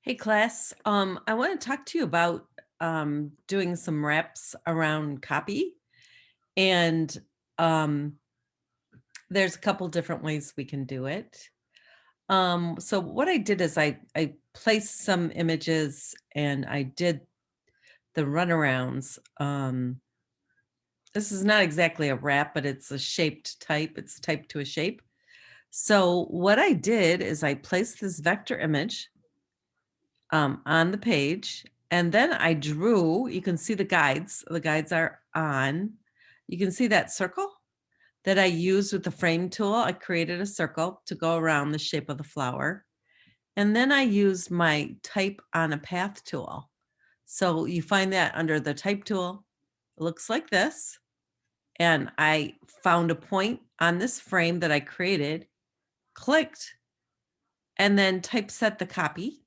Hey class, I want to talk to you about doing some reps around copy, and um, there's a couple different ways we can do it. So what I did is I placed some images and I did the runarounds. This is not exactly a wrap, but it's a shaped type. It's typed to a shape. So what I did is I placed this vector image on the page. And then I drew, you can see the guides. The guides are on. You can see that circle that I used with the frame tool. I created a circle to go around the shape of the flower. And then I used my type on a path tool. So you find that under the type tool. It looks like this. And I found a point on this frame that I created, clicked, and then typeset the copy.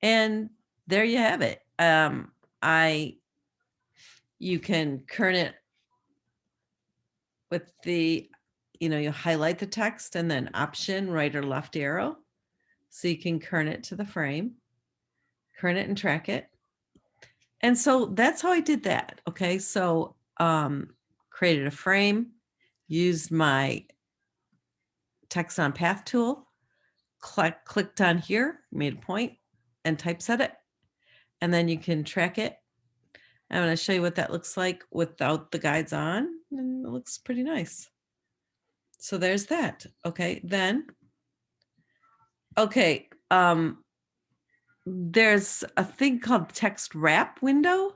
And there you have it. I You can kern it with you highlight the text and then option right or left arrow. So you can kern it to the frame, kern it and track it. And so that's how I did that. Okay. So created a frame, used my text on path tool, clicked on here, made a point, and typeset it. And then you can track it. I'm going to show you what that looks like without the guides on, and it looks pretty nice. So there's that. Okay, okay, there's a thing called text wrap window,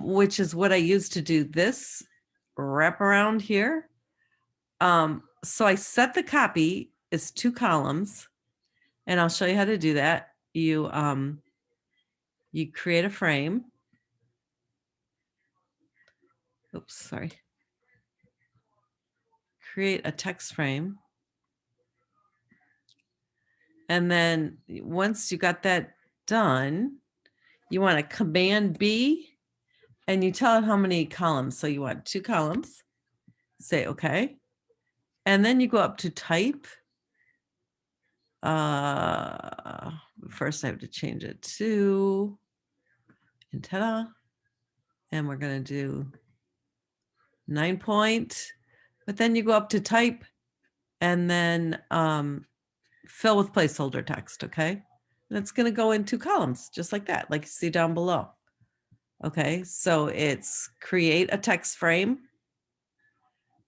which is what I use to do this wrap around here. So I set the copy as 2 columns, and I'll show you how to do that. You create a frame. Oops, sorry. Create a text frame. And then once you got that done, you want to Command B and you tell it how many columns. So you want 2 columns, say okay. And then you go up to type. First I have to change it to antenna. And we're going to do 9 point. But then you go up to type and then fill with placeholder text, okay? And it's going to go in 2 columns, just like that, like you see down below. Okay, so it's create a text frame,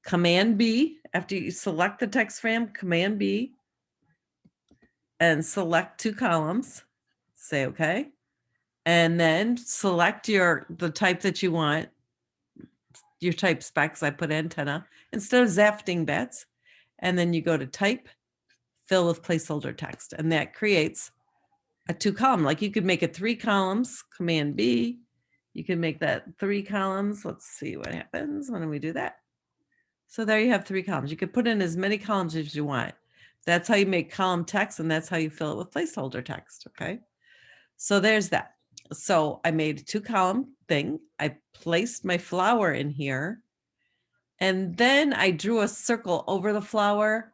Command B, after you select the text frame, Command B, and select 2 columns, say okay, and then select the type that you want, your type specs. I put antenna instead of Zafting bets, and then you go to type, fill with placeholder text, and that creates a 2 column. Like you could make it 3 columns, Command B, you can make that 3 columns. Let's see what happens when we do that. So there you have 3 columns. You could put in as many columns as you want. That's how you make column text, and that's how you fill it with placeholder text, okay? So there's that. So I made a 2 column thing. I placed my flower in here, and then I drew a circle over the flower,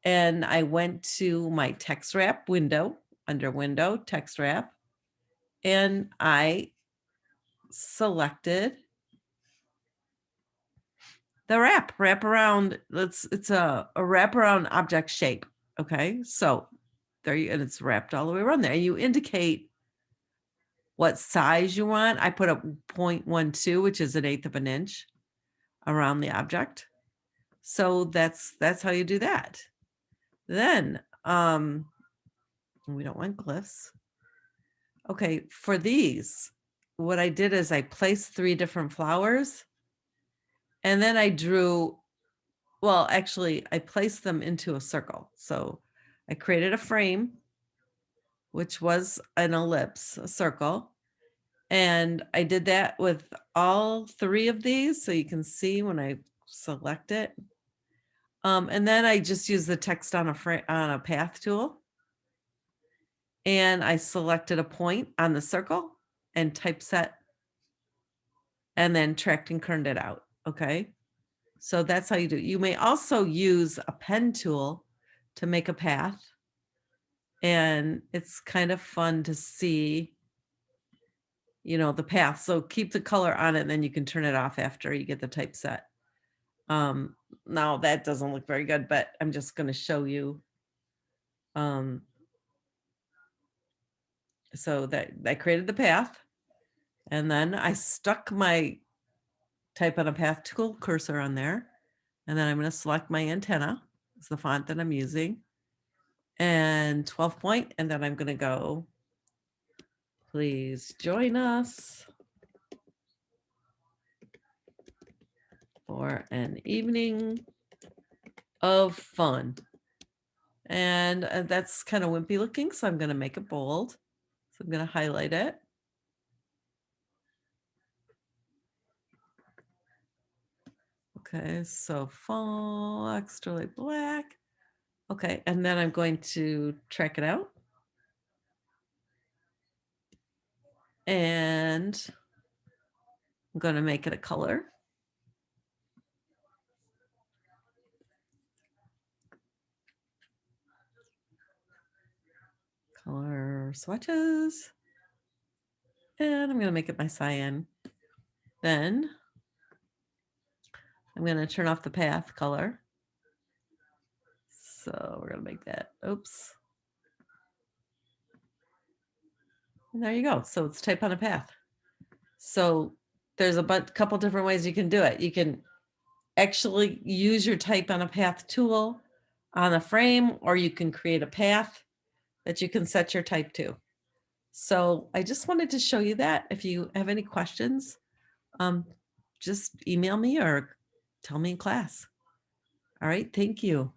and I went to my text wrap window, under window, text wrap, and I selected the wrap around. It's a wraparound object shape. Okay, so there you, and it's wrapped all the way around there. You indicate what size you want. I put a 0.12, which is 1/8 of an inch around the object. So that's how you do that. Then we don't want glyphs. Okay, for these, what I did is I placed 3 different flowers, and then I drew, well, actually, I placed them into a circle. So I created a frame, which was an ellipse, a circle. And I did that with all 3 of these. So you can see when I select it. And then I just use the text on a path tool. And I selected a point on the circle and typeset and then tracked and kerned it out. Okay. So that's how you do it. You may also use a pen tool to make a path. and it's kind of fun to see, the path. So keep the color on it, and then you can turn it off after you get the typeset. Now that doesn't look very good, but I'm just going to show you. So that I created the path, and then I stuck my type on a path tool cursor on there, and then I'm going to select my antenna. It's the font that I'm using, and 12 point, and then I'm going to go, please join us for an evening of fun. And that's kind of wimpy looking, so I'm going to make it bold. So I'm going to highlight it. Okay, so fall, extra light black. Okay, and then I'm going to track it out. And I'm going to make it a color. Color swatches. And I'm going to make it my cyan. Then I'm going to turn off the path color. So we're going to make that, oops. And there you go. So it's type on a path. So there's a couple different ways you can do it. You can actually use your type on a path tool on a frame, or you can create a path that you can set your type to. So I just wanted to show you that. If you have any questions, just email me or tell me in class. All right, thank you.